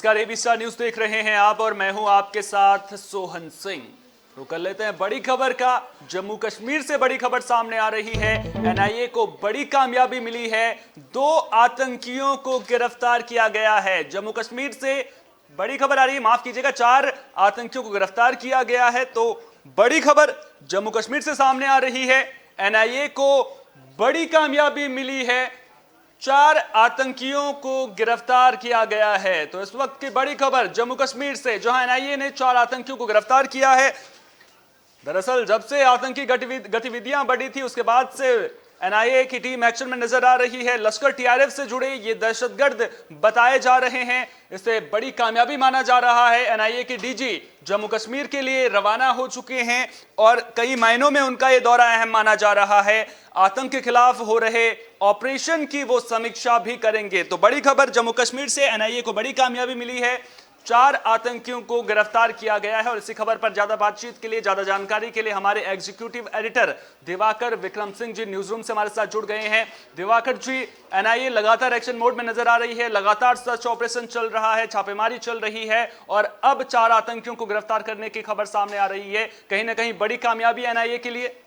नमस्कार, AB star news देख रहे हैं आप और मैं हूं आपके साथ सोहन सिंह। तो कर लेते हैं बड़ी खबर का। जम्मू कश्मीर से बड़ी खबर सामने आ रही है। एनआईए को बड़ी कामयाबी मिली है। 2 आतंकियों को गिरफ्तार किया गया है। जम्मू कश्मीर से बड़ी खबर आ रही है, माफ कीजिएगा, 4 आतंकियों को गिरफ्तार किया गया है। तो बड़ी खबर जम्मू कश्मीर से सामने आ रही है। एनआईए को बड़ी कामयाबी मिली है, 4 आतंकियों को गिरफ्तार किया गया है। तो इस वक्त की बड़ी खबर जम्मू कश्मीर से, जहां एनआईए ने 4 आतंकियों को गिरफ्तार किया है। दरअसल जब से आतंकी गतिविधियां बढ़ी थी, उसके बाद से एनआईए की टीम एक्शन में नजर आ रही है। लश्कर टीआरएफ से जुड़े ये दहशतगर्द बताए जा रहे हैं। इसे बड़ी कामयाबी माना जा रहा है। एनआईए के डीजी जम्मू कश्मीर के लिए रवाना हो चुके हैं और कई मायनों में उनका ये दौरा अहम माना जा रहा है। आतंक के खिलाफ हो रहे ऑपरेशन की वो समीक्षा भी करेंगे। तो बड़ी खबर जम्मू कश्मीर से, एनआईए को बड़ी कामयाबी मिली है, 4 आतंकियों को गिरफ्तार किया गया है। और इसी खबर पर ज्यादा बातचीत के लिए, ज्यादा जानकारी के लिए हमारे executive editor Diwakar Vikram Singh ji news room से हमारे साथ जुड़ गए हैं। दिवाकर जी, एनआईए लगातार एक्शन मोड में नजर आ रही है, लगातार सर्च ऑपरेशन चल रहा है, छापेमारी चल रही है और अब 4 आतंकियों को गिरफ्तार करने की खबर सामने आ रही है। कहीं ना कहीं बड़ी कामयाबी एनआईए के लिए।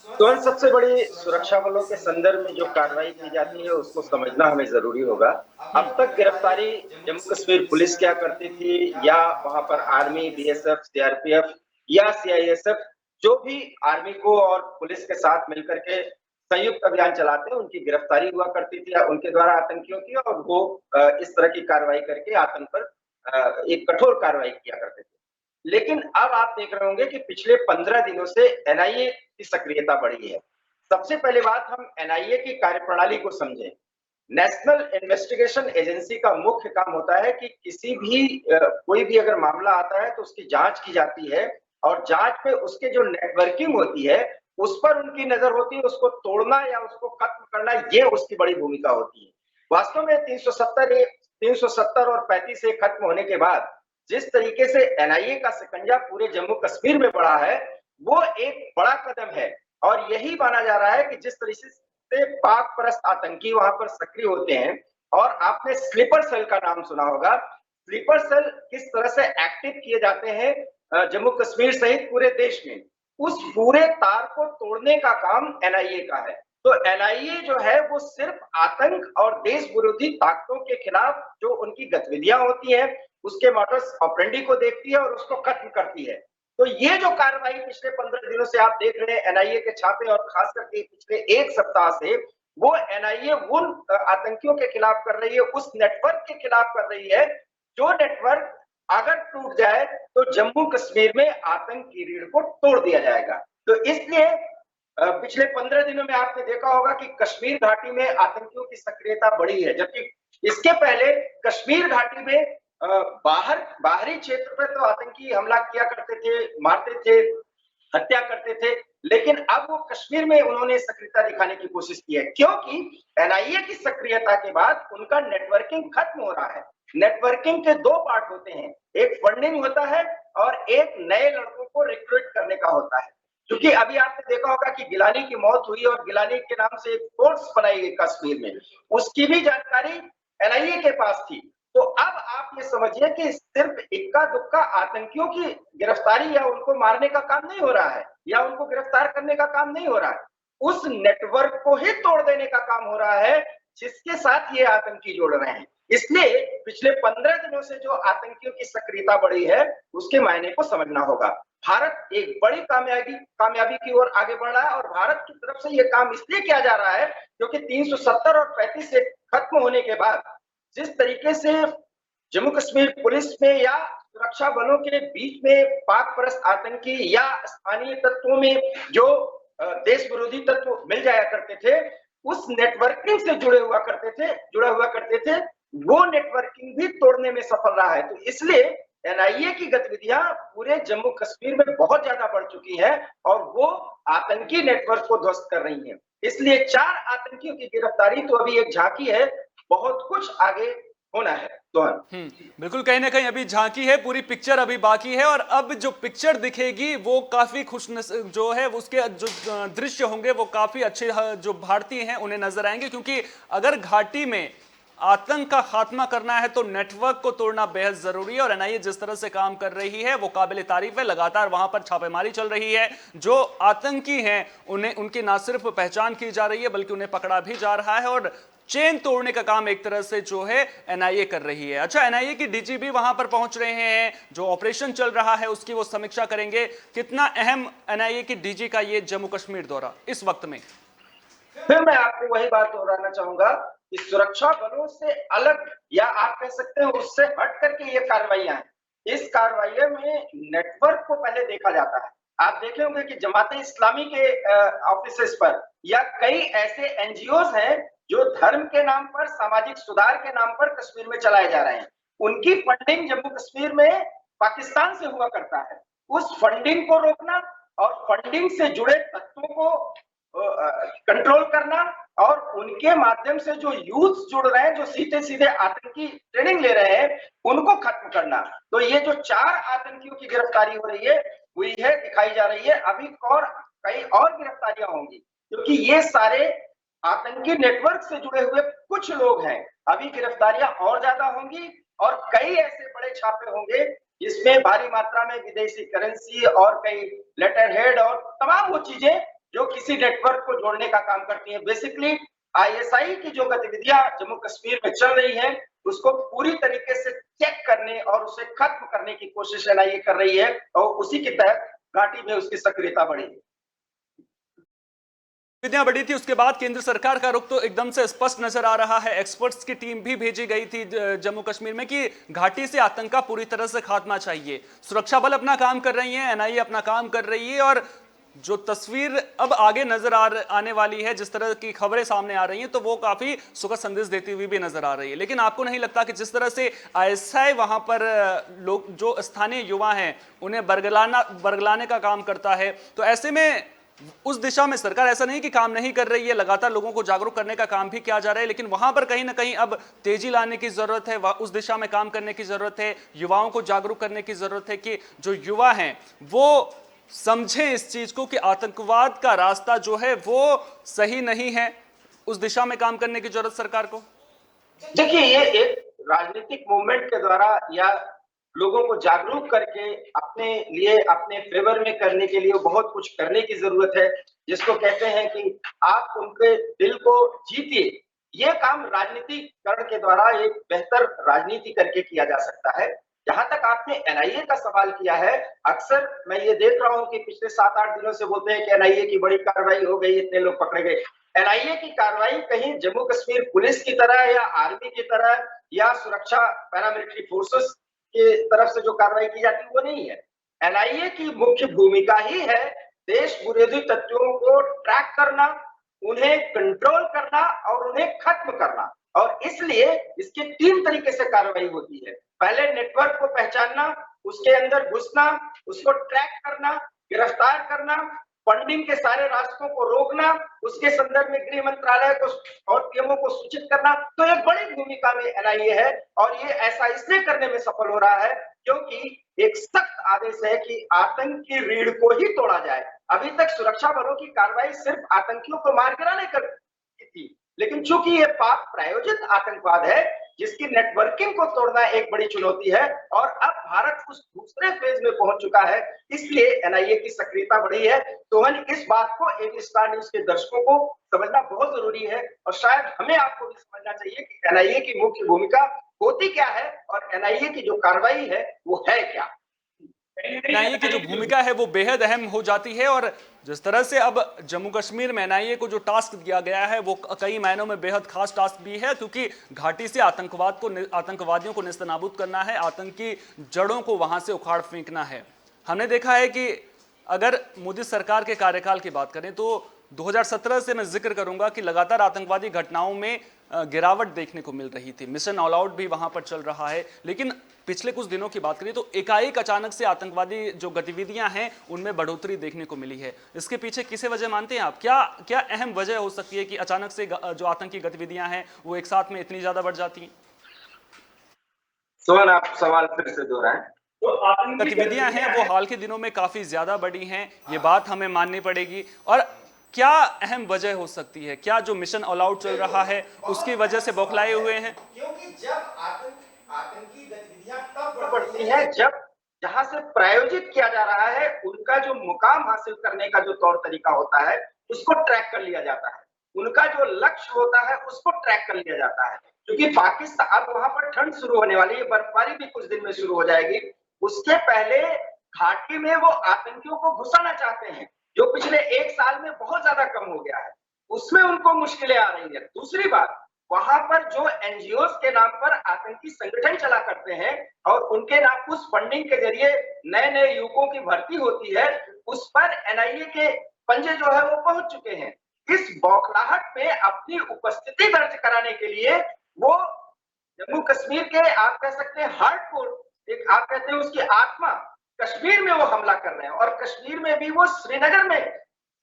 तो सबसे बड़ी सुरक्षा बलों के संदर्भ में जो कार्रवाई की जाती है उसको समझना हमें जरूरी होगा। अब तक गिरफ्तारी जम्मू कश्मीर पुलिस क्या करती थी, या वहां पर आर्मी, बीएसएफ, सीआरपीएफ या सीआईएसएफ, जो भी आर्मी को और पुलिस के साथ मिलकर के संयुक्त अभियान चलाते हैं, उनकी गिरफ्तारी हुआ करती थी उनके द्वारा आतंकियों की, और वो इस तरह की कार्रवाई करके आतंक पर एक कठोर कार्रवाई किया करते थे। लेकिन अब आप देख रहे होंगे कि पिछले 15 दिनों से एनआईए की सक्रियता बढ़ी है। सबसे पहले बात, हम एनआईए की कार्यप्रणाली को समझें। नेशनल इन्वेस्टिगेशन एजेंसी का मुख्य काम होता है कि किसी भी कोई भी अगर मामला आता है तो उसकी जांच की जाती है, और जांच में उसके जो नेटवर्किंग होती है उस पर उनकी नजर होती है। उसको तोड़ना या उसको खत्म करना, ये उसकी बड़ी भूमिका होती है। वास्तव में 370 और 35 से खत्म होने के बाद जिस तरीके से एनआईए का शिकंजा पूरे जम्मू कश्मीर में बढ़ा है, वो एक बड़ा कदम है। और यही माना जा रहा है कि जिस तरीके से पाक परस्त आतंकी वहां पर सक्रिय होते हैं, और आपने स्लीपर सेल का नाम सुना होगा, स्लीपर सेल किस तरह से एक्टिव किए जाते हैं जम्मू कश्मीर सहित पूरे देश में, उस पूरे तार को तोड़ने का काम एनआईए का है। तो एनआईए जो है वो सिर्फ आतंक और देश विरोधी ताकतों के खिलाफ जो उनकी गतिविधियां होती हैं, उसके मॉडस ऑपरेंडी को देखती है और उसको खत्म करती है। तो ये जो कार्रवाई पिछले 15 दिनों से आप देख रहे हैं, एनआईए के छापे, और खास करके पिछले 1 सप्ताह से, वो एनआईए उन आतंकियों के खिलाफ कर रही है, उस नेटवर्क के खिलाफ कर रही है, जो नेटवर्क अगर टूट जाए तो जम्मू कश्मीर में आतंक की रीढ़ को तोड़ दिया जाएगा। तो इसलिए पिछले 15 दिनों में आपने देखा होगा कि कश्मीर घाटी में आतंकियों की सक्रियता बढ़ी है, जबकि इसके पहले कश्मीर घाटी में बाहरी क्षेत्र पर तो आतंकी हमला किया करते थे, मारते थे, हत्या करते थे, लेकिन अब वो कश्मीर में उन्होंने सक्रियता दिखाने की कोशिश की है, क्योंकि एनआईए की सक्रियता के बाद उनका नेटवर्किंग खत्म हो रहा है। नेटवर्किंग के 2 पार्ट होते हैं, एक फंडिंग होता है और एक नए लड़कों को रिक्रूट करने का होता है। क्योंकि अभी आपने देखा होगा कि गिलानी की मौत हुई और गिलानी के नाम से एक फोर्स बनाई गई कश्मीर में, उसकी भी जानकारी एनआईए के पास थी। तो अब आप ये समझिए कि सिर्फ इक्का दुक्का आतंकियों की गिरफ्तारी या उनको मारने का काम नहीं हो रहा है, या उनको गिरफ्तार करने का काम नहीं हो रहा है, उस नेटवर्क को ही तोड़ देने का काम हो रहा है जिसके साथ ये आतंकी जुड़ रहे हैं। इसलिए पिछले 15 दिनों से जो आतंकियों की सक्रियता बढ़ी है, उसके मायने को समझना होगा। भारत एक बड़ी कामयाबी की ओर आगे बढ़ रहा है, और भारत की तरफ से यह काम इसलिए किया जा रहा है क्योंकि 370 और 35 से खत्म होने के बाद जिस तरीके से जम्मू कश्मीर पुलिस में या सुरक्षा बलों के बीच में पाक परस्त आतंकी या स्थानीय तत्वों में जो देश विरोधी तत्व मिल जाया करते थे, उस नेटवर्किंग से जुड़ा हुआ करते थे, वो नेटवर्किंग भी तोड़ने में सफल रहा है। तो इसलिए एनआईए की गतिविधियां पूरे जम्मू कश्मीर में बहुत ज्यादा बढ़ चुकी है, और वो आतंकी नेटवर्क को ध्वस्त कर रही है। इसलिए 4 आतंकियों की गिरफ्तारी तो अभी एक झांकी है, बहुत कुछ आगे होना है। तो बिल्कुल, कहीं ना कहीं अभी झांकी है, पूरी पिक्चर अभी बाकी है। और अब जो पिक्चर दिखेगी वो काफी जो है उसके जो दृश्य होंगे वो काफी अच्छे जो भारतीय हैं उन्हें नजर आएंगे। क्योंकि अगर घाटी में आतंक का खात्मा करना है तो नेटवर्क को तोड़ना बेहद जरूरी है। और एनआईए जिस तरह से काम कर रही है वो काबिल तारीफ है। लगातार वहां पर छापेमारी चल रही है। जो आतंकी हैं उन्हें उनकी ना सिर्फ पहचान की जा रही है बल्कि उन्हें पकड़ा भी जा रहा है और चेन तोड़ने का काम एक तरह से जो है एनआईए कर रही है। अच्छा, एनआईए की डीजी भी वहां पर पहुंच रहे हैं, जो ऑपरेशन चल रहा है उसकी वो समीक्षा करेंगे। कितना अहम एनआईए की डीजी का ये जम्मू कश्मीर दौरा इस वक्त में? फिर मैं आपको वही बात दोहराना चाहूंगा कि सुरक्षा बलों से अलग या आप कह सकते हैं उससे हट करके ये कार्रवाइयां हैं। इस कार्रवाई में नेटवर्क को पहले देखा जाता है। आप देखे होंगे कि जमाते इस्लामी के ऑफिसेस पर या कई ऐसे एनजीओज हैं जो धर्म के नाम पर, सामाजिक सुधार के नाम पर कश्मीर में चलाए जा रहे हैं। उनकी फंडिंग जम्मू कश्मीर में पाकिस्तान से हुआ करता है। उस फंडिंग को रोकना और फंडिंग से जुड़े तत्वों को कंट्रोल करना और उनके माध्यम से जो यूथ जुड़ रहे हैं, जो सीधे सीधे आतंकी ट्रेनिंग ले रहे हैं, उनको खत्म करना। तो ये जो 4 आतंकियों की गिरफ्तारी हो रही है हुई है दिखाई जा रही है। अभी और कई और गिरफ्तारियां होंगी क्योंकि ये सारे आतंकी नेटवर्क से जुड़े हुए कुछ लोग हैं। अभी गिरफ्तारियां और ज्यादा होंगी और कई ऐसे बड़े छापे होंगे जिसमें भारी मात्रा में विदेशी करेंसी और कई लेटर हेड और तमाम वो चीजें जो किसी नेटवर्क को जोड़ने का काम करती है। बेसिकली आईएसआई की जो गतिविधियां जम्मू कश्मीर में चल रही हैं उसको पूरी तरीके से चेक करने और उसे खत्म करने की कोशिश एनआईए कर रही है और उसी के तहत घाटी में उसकी सक्रियता बढ़ी है। गतिविधियां बढ़ी थी, उसके बाद केंद्र सरकार का रुख तो एकदम से स्पष्ट नजर आ रहा है। एक्सपर्ट्स की टीम भी भेजी गई थी जम्मू कश्मीर में कि घाटी से आतंक का पूरी तरह से खात्मा चाहिए। सुरक्षा बल अपना काम कर रही है, एनआईए अपना काम कर रही है और जो तस्वीर अब आगे नजर आने वाली है, जिस तरह की खबरें सामने आ रही हैं, तो वो काफी सुखद संदेश देती हुई भी नजर आ रही है। लेकिन आपको नहीं लगता कि जिस तरह से आईएसआई वहां पर लोग जो स्थानीय युवा हैं उन्हें बरगलाने का काम करता है, तो ऐसे में उस दिशा में सरकार ऐसा नहीं कि काम नहीं कर रही है, लगातार लोगों को जागरूक करने का काम भी किया जा रहा है, लेकिन वहां पर कहीं ना कहीं अब तेजी लाने की जरूरत है, उस दिशा में काम करने की जरूरत है, युवाओं को जागरूक करने की जरूरत है कि जो युवा हैं वो समझें इस चीज को कि आतंकवाद का रास्ता जो है वो सही नहीं है। उस दिशा में काम करने की जरूरत सरकार को। देखिए, ये एक राजनीतिक मूवमेंट के द्वारा या लोगों को जागरूक करके अपने लिए, अपने फेवर में करने के लिए बहुत कुछ करने की जरूरत है, जिसको कहते हैं कि आप उनके दिल को जीतिए। ये काम राजनीतिकरण के द्वारा एक बेहतर राजनीति करके किया जा सकता है। जहां तक आपने एनआईए का सवाल किया है, अक्सर मैं ये देख रहा हूं कि पिछले 7-8 दिनों से बोलते हैं कि एनआईए की बड़ी कार्रवाई हो गई, इतने लोग पकड़े गए। एनआईए की कार्रवाई कहीं जम्मू कश्मीर पुलिस की तरह या आर्मी की तरह या सुरक्षा पैरामिलिट्री फोर्सेस की तरफ से जो कार्रवाई की जाती है वो नहीं है। एनआईए की मुख्य भूमिका ही है देश विरोधी तत्वों को ट्रैक करना, उन्हें कंट्रोल करना और उन्हें खत्म करना। और इसलिए इसके 3 तरीके से कार्रवाई होती है। पहले नेटवर्क को पहचानना, उसके अंदर घुसना, उसको ट्रैक करना, गिरफ्तार करना, फंडिंग के सारे रास्तों को रोकना, उसके संदर्भ में गृह मंत्रालय को और पीएमओ को सूचित करना। तो एक बड़ी भूमिका में एनआईए है और ये ऐसा इसलिए करने में सफल हो रहा है क्योंकि एक सख्त आदेश है कि आतंक की रीढ़ को ही तोड़ा जाए। अभी तक सुरक्षा बलों की कार्रवाई सिर्फ आतंकियों को मार गिराने की थी, लेकिन चूंकि ये पाक प्रायोजित आतंकवाद है जिसकी नेटवर्किंग को तोड़ना एक बड़ी चुनौती है और अब भारत उस दूसरे फेज में पहुंच चुका है, इसलिए एनआईए की सक्रियता बढ़ी है। तो इस बात को एबी स्टार न्यूज के दर्शकों को समझना बहुत जरूरी है और शायद हमें आपको भी समझना चाहिए कि एनआईए की मुख्य भूमिका होती क्या है और एनआईए की जो कार्रवाई है वो है क्या। एनआईए की जो भूमिका है वो बेहद अहम हो जाती है और जिस तरह से अब जम्मू कश्मीर में एनआईए को जो टास्क दिया गया है वो कई मायनों में बेहद खास टास्क भी है, क्योंकि घाटी से आतंकवादियों को नेस्तनाबूद करना है, आतंकी जड़ों को वहां से उखाड़ फेंकना है। हमने देखा है कि अगर मोदी सरकार के कार्यकाल की बात करें तो 2017 से मैं जिक्र करूंगा कि लगातार आतंकवादी घटनाओं में गिरावट देखने को मिल रही थी। मिशन ऑल आउट भी वहां पर चल रहा है, लेकिन पिछले कुछ दिनों की बात करें तो एकाएक अचानक से आतंकवादी जो गतिविधियां हैं उनमें बढ़ोतरी देखने को मिली है। इसके पीछे किसे वजह मानते हैं आप? क्या अहम वजह हो सकती है कि अचानक से जो आतंकी गतिविधियां हैं वो एक साथ में इतनी ज्यादा बढ़ जाती हैं? सोहन, आप सवाल फिर से दोहराएं। गतिविधियां हैं वो हाल के दिनों में काफी ज्यादा बढ़ी हैं, ये बात हमें माननी पड़ेगी। और क्या अहम वजह हो सकती है? क्या जो मिशन ऑल आउट चल रहा है उसकी वजह से बौखलाए हुए हैं? क्योंकि जब आतंकी गतिविधियां तब बढ़ती है जब जहां से प्रायोजित किया जा रहा है उनका जो मुकाम हासिल करने का जो तौर तरीका होता है उसको ट्रैक कर लिया जाता है। उनका जो लक्ष्य होता है उसको ट्रैक कर लिया जाता है। क्योंकि पाकिस्तान अब वहां पर ठंड शुरू होने वाली है, बर्फबारी भी कुछ दिन में शुरू हो जाएगी। उसके पहले घाटी में वो आतंकियों को घुसाना चाहते हैं, जो पिछले 1 साल में बहुत ज्यादा कम हो गया है। उसमें उनको मुश्किलें आ रही है। दूसरी बात, वहां पर जो एनजीओ के नाम पर आतंकी संगठन चला करते हैं और उनके नाम उस फंडिंग के जरिए नए नए युवकों की भर्ती होती है, उस पर एनआईए के पंजे जो है वो पहुंच चुके हैं। इस बौखलाहट में अपनी उपस्थिति दर्ज कराने के लिए वो जम्मू कश्मीर के आप कह सकते हैं हार्ट को, एक आप कहते हैं उसकी आत्मा, कश्मीर में वो हमला कर रहे हैं। और कश्मीर में भी वो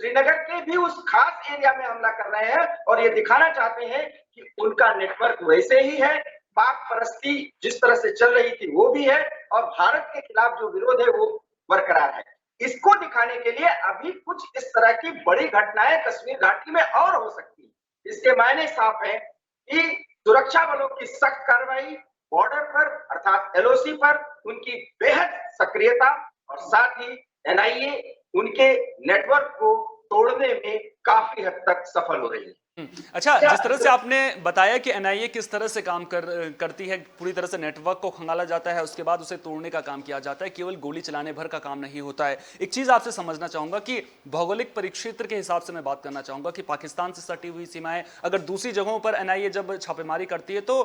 श्रीनगर के भी उस खास एरिया में हमला कर रहे हैं और ये दिखाना चाहते हैं कि उनका नेटवर्क वैसे ही है। पाक परस्ती जिस तरह से चल रही थी वो भी है और भारत के खिलाफ जो विरोध है वो बरकरार है। इसको दिखाने के लिए अभी कुछ इस तरह की बड़ी घटनाएं कश्मीर घाटी में और हो सकती है। इसके मायने साफ है कि सुरक्षा बलों की सख्त कार्रवाई, बॉर्डर पर अर्थात एलओसी पर उनकी बेहद सक्रियता और साथ ही एनआईए उनके नेटवर्क को तोड़ने में काफी हद तक सफल हो रही है। अच्छा, जिस तरह से आपने बताया कि एनआईए किस तरह से काम करती है, पूरी तरह से नेटवर्क को खंगाला जाता है, उसके बाद उसे तोड़ने का काम किया जाता है, केवल गोली चलाने भर का काम नहीं होता है। एक चीज आपसे समझना चाहूंगा कि भौगोलिक परिक्षेत्र के हिसाब से मैं बात करना चाहूंगा कि पाकिस्तान से सटी हुई सीमाएं, अगर दूसरी जगहों पर एनआईए जब छापेमारी करती है तो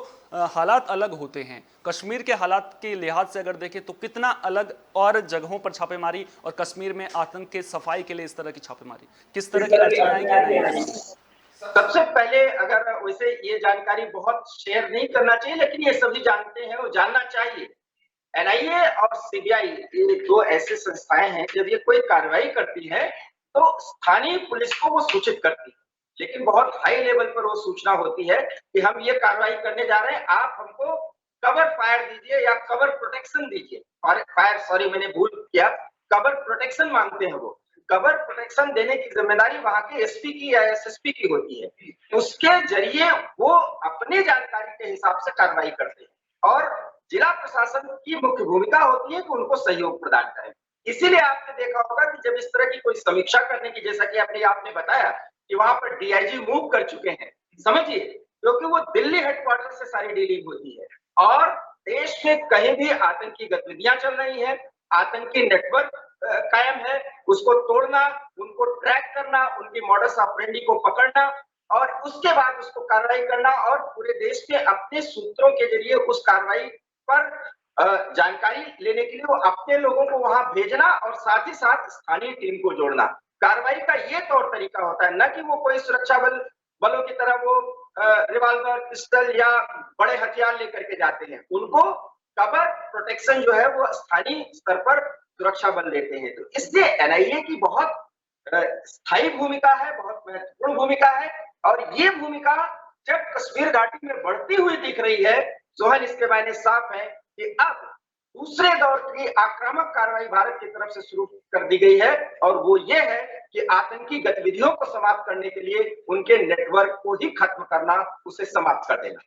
हालात अलग होते हैं। कश्मीर के हालात के लिहाज से अगर देखें तो कितना अलग और जगहों पर छापेमारी और कश्मीर में आतंक के सफाई के लिए इस तरह की छापेमारी, किस तरह की अड़चन आएगी एनआईए? सबसे पहले अगर वैसे ये जानकारी बहुत शेयर नहीं करना चाहिए, लेकिन ये सभी जानते हैं और जानना चाहिए। एनआईए और सीबीआई ये दो ऐसे संस्थाएं हैं, जब ये कोई कार्रवाई करती है तो स्थानीय पुलिस को वो सूचित करती है, लेकिन बहुत हाई लेवल पर वो सूचना होती है कि हम ये कार्रवाई करने जा रहे हैं, आप हमको कवर फायर दीजिए या कवर प्रोटेक्शन दीजिए। फायर सॉरी मैंने भूल किया, कवर प्रोटेक्शन मांगते हैं वो। कवर प्रोटेक्शन देने की जिम्मेदारी वहां के एसपी की या एसएसपी की होती है। उसके जरिए वो अपनी जानकारी के हिसाब से कार्रवाई करते हैं और जिला प्रशासन की मुख्य भूमिका होती है कि उनको सहयोग प्रदान करें। इसीलिए आपने देखा होगा कि जब इस तरह की कोई समीक्षा करने की, जैसा कि आपने बताया कि वहां पर डीआईजी मूव कर चुके हैं, समझिए, क्योंकि वो दिल्ली हेडक्वार्टर से सारी डीलिंग होती है और देश में कहीं भी आतंकी गतिविधियां चल रही है, आतंकी नेटवर्क कायम है, उसको तोड़ना, उनको ट्रैक करना, उनकी मॉडस ऑपरेंडी को पकड़ना और उसके बाद उसको कार्रवाई करना और पूरे देश में अपने सूत्रों के जरिए उस कार्रवाई पर जानकारी लेने के लिए वो अपने लोगों को वहां भेजना और साथ ही साथ स्थानीय टीम को जोड़ना। कार्रवाई का ये तौर तरीका होता है, न कि वो कोई सुरक्षा बलों की तरह वो रिवॉल्वर, पिस्टल या बड़े हथियार लेकर के जाते हैं। उनको कवर प्रोटेक्शन जो है वो स्थानीय स्तर पर सुरक्षा बल देते हैं। तो इसलिए एनआईए की बहुत स्थायी भूमिका है, बहुत महत्वपूर्ण भूमिका है और ये भूमिका जब कश्मीर घाटी में बढ़ती हुई दिख रही है, जोहन, इसके मायने साफ है कि अब दूसरे दौर की आक्रामक कार्रवाई भारत की तरफ से शुरू कर दी गई है और वो ये है कि आतंकी गतिविधियों को समाप्त करने के लिए उनके नेटवर्क को ही खत्म करना, उसे समाप्त कर देना।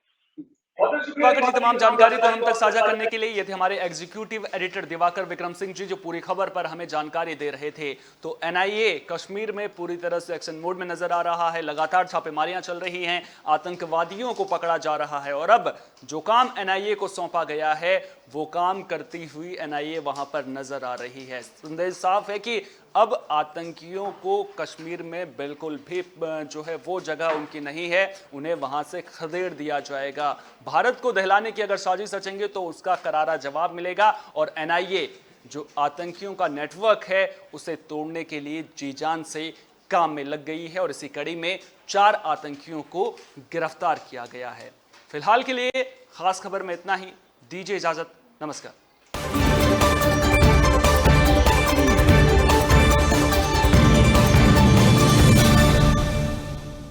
दिवाकर जी, तमाम जानकारी को हम तक साझा करने के लिए ये थे हमारे एग्जीक्यूटिव एडिटर दिवाकर विक्रम सिंह जी, जो पूरी खबर पर हमें जानकारी दे रहे थे। तो एनआईए कश्मीर में पूरी तरह से एक्शन मोड में नजर आ रहा है, लगातार छापेमारियां चल रही हैं, आतंकवादियों को पकड़ा जा रहा है और अब जो काम एनआईए को सौंपा गया है वो काम करती हुई एनआईए वहां पर नजर आ रही है। संदेश साफ है कि अब आतंकियों को कश्मीर में बिल्कुल भी जो है वो जगह उनकी नहीं है, उन्हें वहां से खदेड़ दिया जाएगा। भारत को दहलाने की अगर साजिश रचेंगे तो उसका करारा जवाब मिलेगा और एनआईए जो आतंकियों का नेटवर्क है उसे तोड़ने के लिए जी जान से काम में लग गई है और इसी कड़ी में 4 आतंकियों को गिरफ्तार किया गया है। फिलहाल के लिए खास खबर में इतना ही, दीजिए इजाजत, नमस्कार।